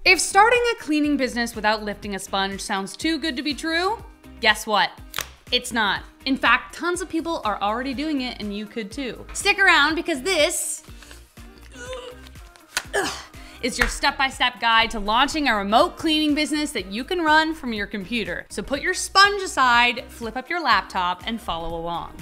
If starting a cleaning business without lifting a sponge sounds too good to be true, guess what? It's not. In fact, tons of people are already doing it and you could too. Stick around because this is your step-by-step guide to launching a remote cleaning business that you can run from your computer. So put your sponge aside, flip up your laptop, and follow along.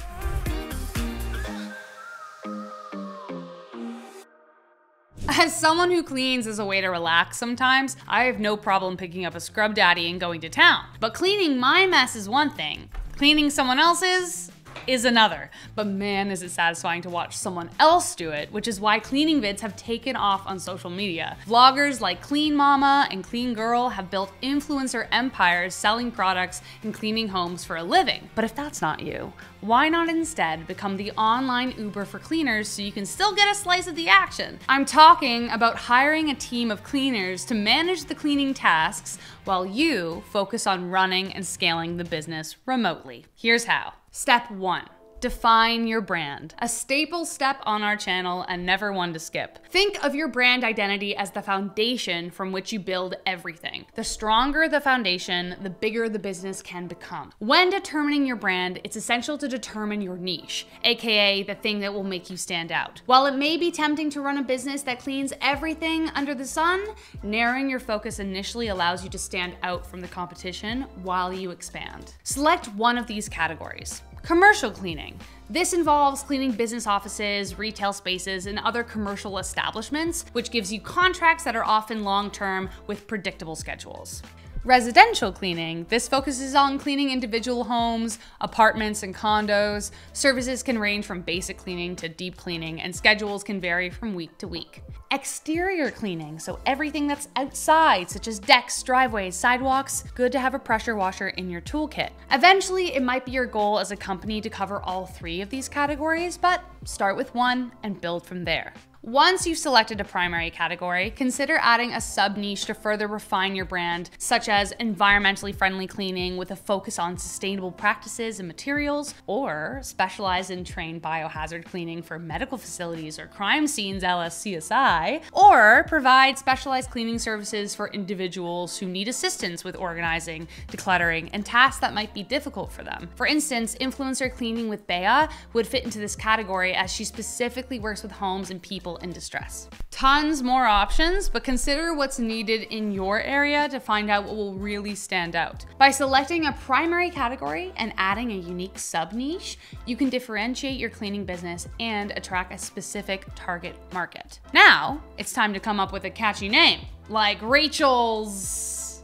As someone who cleans as a way to relax sometimes, I have no problem picking up a scrub daddy and going to town. But cleaning my mess is one thing. Cleaning someone else's is another. But man, is it satisfying to watch someone else do it, which is why cleaning vids have taken off on social media. Vloggers like Clean Mama and Clean Girl have built influencer empires selling products and cleaning homes for a living. But if that's not you, why not instead become the online Uber for cleaners so you can still get a slice of the action? I'm talking about hiring a team of cleaners to manage the cleaning tasks while you focus on running and scaling the business remotely. Here's how. Step 1. Define your brand. A staple step on our channel and never one to skip. Think of your brand identity as the foundation from which you build everything. The stronger the foundation, the bigger the business can become. When determining your brand, it's essential to determine your niche, aka the thing that will make you stand out. While it may be tempting to run a business that cleans everything under the sun, narrowing your focus initially allows you to stand out from the competition while you expand. Select one of these categories. Commercial cleaning. This involves cleaning business offices, retail spaces, and other commercial establishments, which gives you contracts that are often long-term with predictable schedules. Residential cleaning. This focuses on cleaning individual homes, apartments, and condos. Services can range from basic cleaning to deep cleaning, and schedules can vary from week to week. Exterior cleaning, so everything that's outside, such as decks, driveways, sidewalks, good to have a pressure washer in your toolkit. Eventually, it might be your goal as a company to cover all 3 of these categories, but start with one and build from there. Once you've selected a primary category, consider adding a sub-niche to further refine your brand, such as environmentally friendly cleaning with a focus on sustainable practices and materials, or specialize in trained biohazard cleaning for medical facilities or crime scenes CSI, or provide specialized cleaning services for individuals who need assistance with organizing, decluttering, and tasks that might be difficult for them. For instance, influencer cleaning with Bea would fit into this category as she specifically works with homes and people in distress. Tons more options, but consider what's needed in your area to find out what will really stand out. By selecting a primary category and adding a unique sub-niche, you can differentiate your cleaning business and attract a specific target market. Now, it's time to come up with a catchy name, like Rachel's...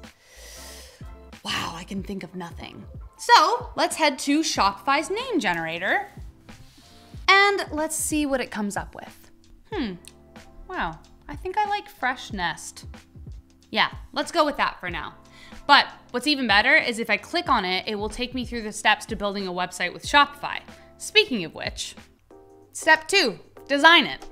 Wow, I can think of nothing. So let's head to Shopify's name generator and let's see what it comes up with. Wow, I think I like Fresh Nest. Yeah, let's go with that for now. But what's even better is if I click on it, it will take me through the steps to building a website with Shopify. Speaking of which, step 2, design it.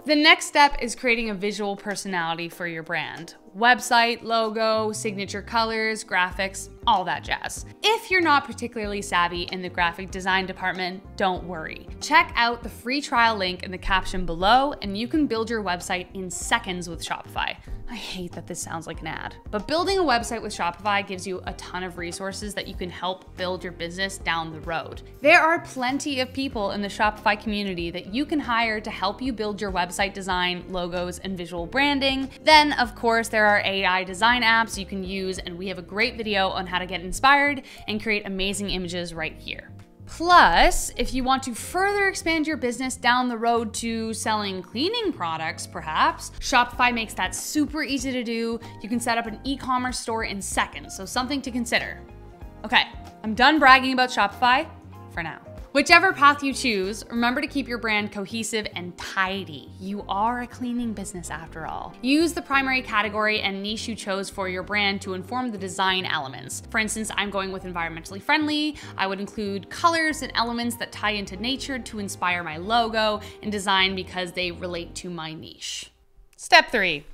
The next step is creating a visual personality for your brand. Website, logo, signature colors, graphics, all that jazz. If you're not particularly savvy in the graphic design department, don't worry. Check out the free trial link in the caption below and you can build your website in seconds with Shopify. I hate that this sounds like an ad, but building a website with Shopify gives you a ton of resources that you can help build your business down the road. There are plenty of people in the Shopify community that you can hire to help you build your website design, logos, and visual branding. Then, of course, there are AI design apps you can use, and we have a great video on how to get inspired and create amazing images right here. Plus, if you want to further expand your business down the road to selling cleaning products, perhaps, Shopify makes that super easy to do. You can set up an e-commerce store in seconds, so something to consider. Okay, I'm done bragging about Shopify for now. Whichever path you choose, remember to keep your brand cohesive and tidy. You are a cleaning business after all. Use the primary category and niche you chose for your brand to inform the design elements. For instance, I'm going with environmentally friendly. I would include colors and elements that tie into nature to inspire my logo and design because they relate to my niche. Step 3.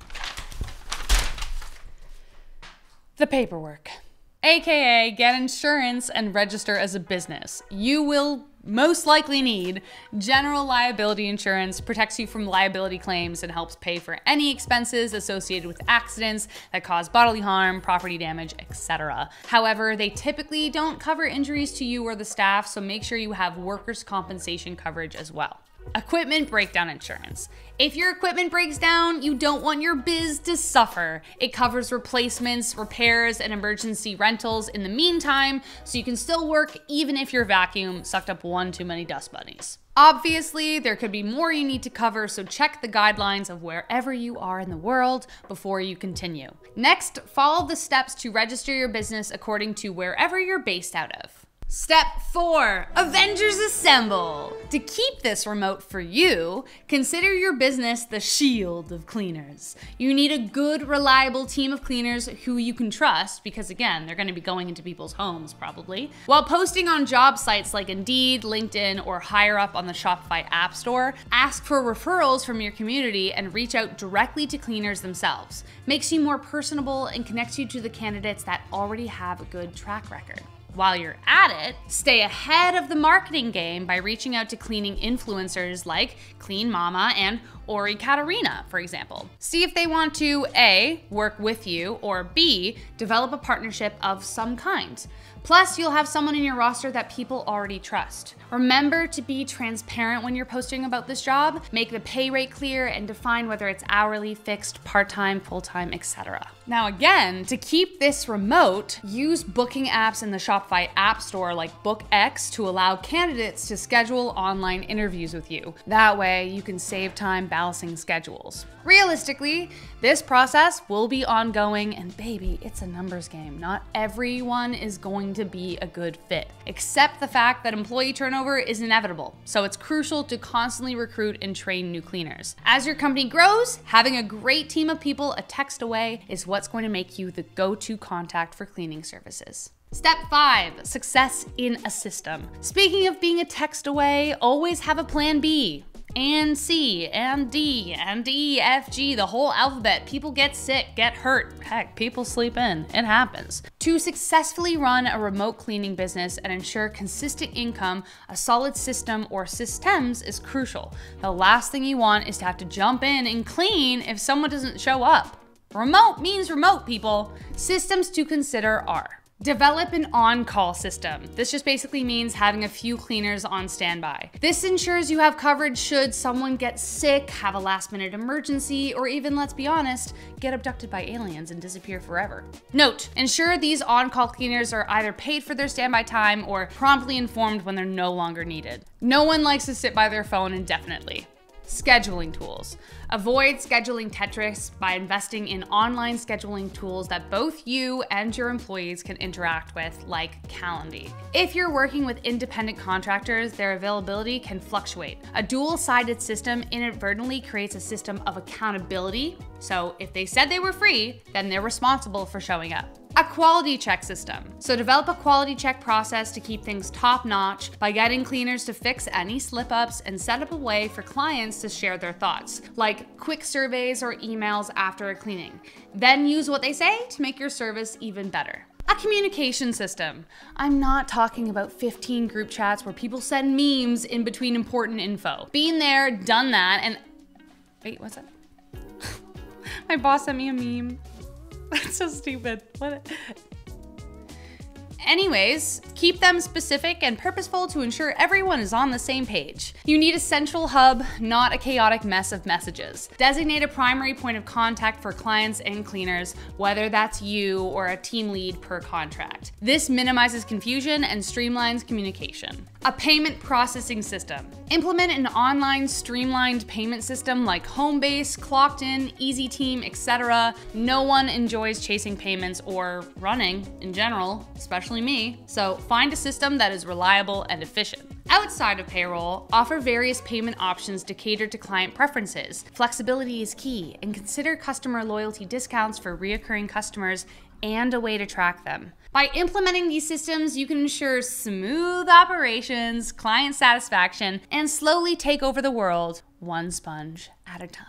The paperwork. AKA get insurance and register as a business. You will most likely need. General liability insurance protects you from liability claims and helps pay for any expenses associated with accidents that cause bodily harm, property damage, etc. However, they typically don't cover injuries to you or the staff, so make sure you have workers' compensation coverage as well. Equipment breakdown insurance. If your equipment breaks down, you don't want your biz to suffer. It covers replacements, repairs, and emergency rentals in the meantime, so you can still work even if your vacuum sucked up one too many dust bunnies. Obviously, there could be more you need to cover, so check the guidelines of wherever you are in the world before you continue. Next, follow the steps to register your business according to wherever you're based out of. Step 4, Avengers Assemble. To keep this remote for you, consider your business the shield of cleaners. You need a good, reliable team of cleaners who you can trust because, again, they're going to be going into people's homes probably. While posting on job sites like Indeed, LinkedIn, or higher up on the Shopify App Store, ask for referrals from your community and reach out directly to cleaners themselves. Makes you more personable and connects you to the candidates that already have a good track record. While you're at it, stay ahead of the marketing game by reaching out to cleaning influencers like Clean Mama and Ori Katerina, for example. See if they want to A, work with you, or B, develop a partnership of some kind. Plus, you'll have someone in your roster that people already trust. Remember to be transparent when you're posting about this job, make the pay rate clear, and define whether it's hourly, fixed, part-time, full-time, etc. Now again, to keep this remote, use booking apps in the Shopify App Store like BookX to allow candidates to schedule online interviews with you. That way, you can save time balancing schedules. Realistically, this process will be ongoing, and baby, it's a numbers game. Not everyone is going to be a good fit. Accept the fact that employee turnover is inevitable, so it's crucial to constantly recruit and train new cleaners. As your company grows, having a great team of people a text away is what's going to make you the go-to contact for cleaning services. Step 5, success in a system. Speaking of being a text away, always have a plan B. And C, and D, and E, F, G, the whole alphabet. People get sick, get hurt. Heck, people sleep in. It happens. To successfully run a remote cleaning business and ensure consistent income, a solid system or systems is crucial. The last thing you want is to have to jump in and clean if someone doesn't show up. Remote means remote, people. Systems to consider are: develop an on-call system. This just basically means having a few cleaners on standby. This ensures you have coverage should someone get sick, have a last-minute emergency, or even, let's be honest, get abducted by aliens and disappear forever. Note, ensure these on-call cleaners are either paid for their standby time or promptly informed when they're no longer needed. No one likes to sit by their phone indefinitely. Scheduling tools. Avoid scheduling Tetris by investing in online scheduling tools that both you and your employees can interact with, like Calendly. If you're working with independent contractors, their availability can fluctuate. A dual-sided system inadvertently creates a system of accountability, so if they said they were free, then they're responsible for showing up. A quality check system. So develop a quality check process to keep things top-notch by getting cleaners to fix any slip-ups and set up a way for clients to share their thoughts, like quick surveys or emails after a cleaning. Then use what they say to make your service even better. A communication system. I'm not talking about 15 group chats where people send memes in between important info. Been there, done that, and wait, what's that? My boss sent me a meme. That's so stupid. What? Anyways, keep them specific and purposeful to ensure everyone is on the same page. You need a central hub, not a chaotic mess of messages. Designate a primary point of contact for clients and cleaners, whether that's you or a team lead per contract. This minimizes confusion and streamlines communication. A payment processing system. Implement an online streamlined payment system like Homebase, Clocked-In, EasyTeam, etc. No one enjoys chasing payments or running in general, especially me, so find a system that is reliable and efficient. Outside of payroll, offer various payment options to cater to client preferences. Flexibility is key, and consider customer loyalty discounts for reoccurring customers and a way to track them. By implementing these systems, you can ensure smooth operations, client satisfaction, and slowly take over the world, one sponge at a time.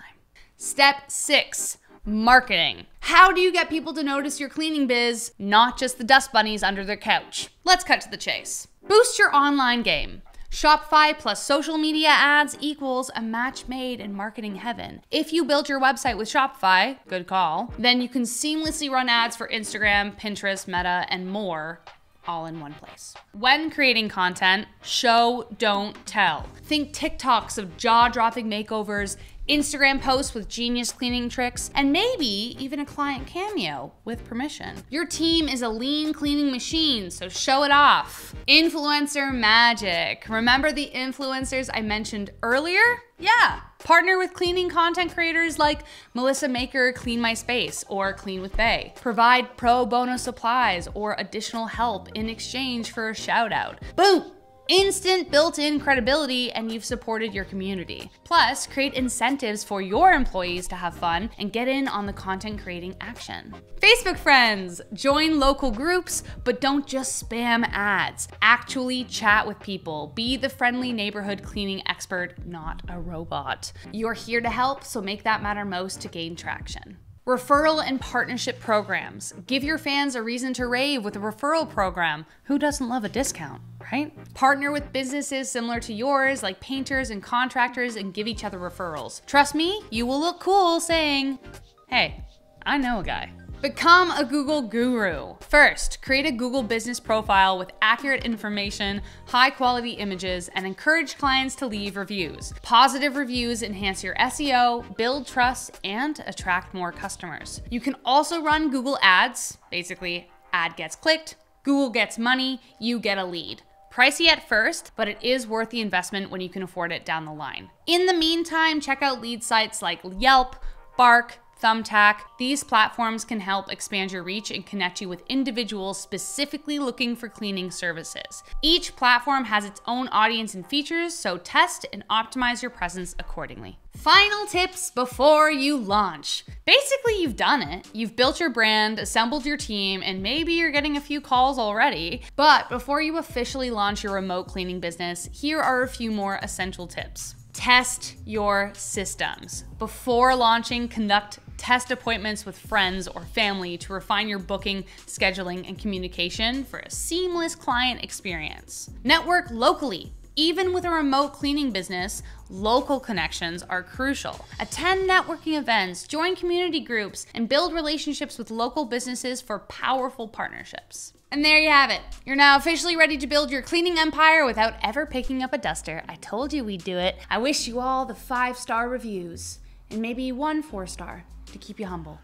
Step 6. Marketing. How do you get people to notice your cleaning biz, not just the dust bunnies under their couch? Let's cut to the chase. Boost your online game. Shopify plus social media ads equals a match made in marketing heaven. If you built your website with Shopify, good call, then you can seamlessly run ads for Instagram, Pinterest, Meta, and more, all in one place. When creating content, show, don't tell. Think TikToks of jaw-dropping makeovers, Instagram posts with genius cleaning tricks, and maybe even a client cameo with permission. Your team is a lean cleaning machine, so show it off. Influencer magic. Remember the influencers I mentioned earlier? Yeah. Partner with cleaning content creators like Melissa Maker Clean My Space or Clean with Bae. Provide pro bono supplies or additional help in exchange for a shout out. Boom! Instant built-in credibility, and you've supported your community. Plus, create incentives for your employees to have fun and get in on the content creating action. Facebook friends, join local groups, but don't just spam ads. Actually chat with people. Be the friendly neighborhood cleaning expert, not a robot. You're here to help, so make that matter most to gain traction. Referral and partnership programs. Give your fans a reason to rave with a referral program. Who doesn't love a discount, right? Partner with businesses similar to yours, like painters and contractors, and give each other referrals. Trust me, you will look cool saying, hey, I know a guy. Become a Google guru. First, create a Google business profile with accurate information, high quality images, and encourage clients to leave reviews. Positive reviews enhance your SEO, build trust, and attract more customers. You can also run Google ads. Basically, ad gets clicked, Google gets money, you get a lead. Pricey at first, but it is worth the investment when you can afford it down the line. In the meantime, check out lead sites like Yelp, Bark, Thumbtack. These platforms can help expand your reach and connect you with individuals specifically looking for cleaning services. Each platform has its own audience and features, so test and optimize your presence accordingly. Final tips before you launch. Basically, you've done it. You've built your brand, assembled your team, and maybe you're getting a few calls already. But before you officially launch your remote cleaning business, here are a few more essential tips. Test your systems. Before launching, conduct test appointments with friends or family to refine your booking, scheduling, and communication for a seamless client experience. Network locally. Even with a remote cleaning business, local connections are crucial. Attend networking events, join community groups, and build relationships with local businesses for powerful partnerships. And there you have it. You're now officially ready to build your cleaning empire without ever picking up a duster. I told you we'd do it. I wish you all the 5-star reviews and maybe 1 4-star to keep you humble.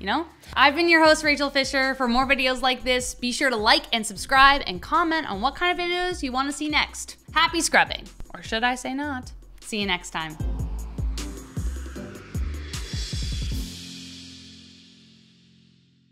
You know? I've been your host, Rachel Fisher. For more videos like this, be sure to like and subscribe and comment on what kind of videos you want to see next. Happy scrubbing, or should I say not? See you next time.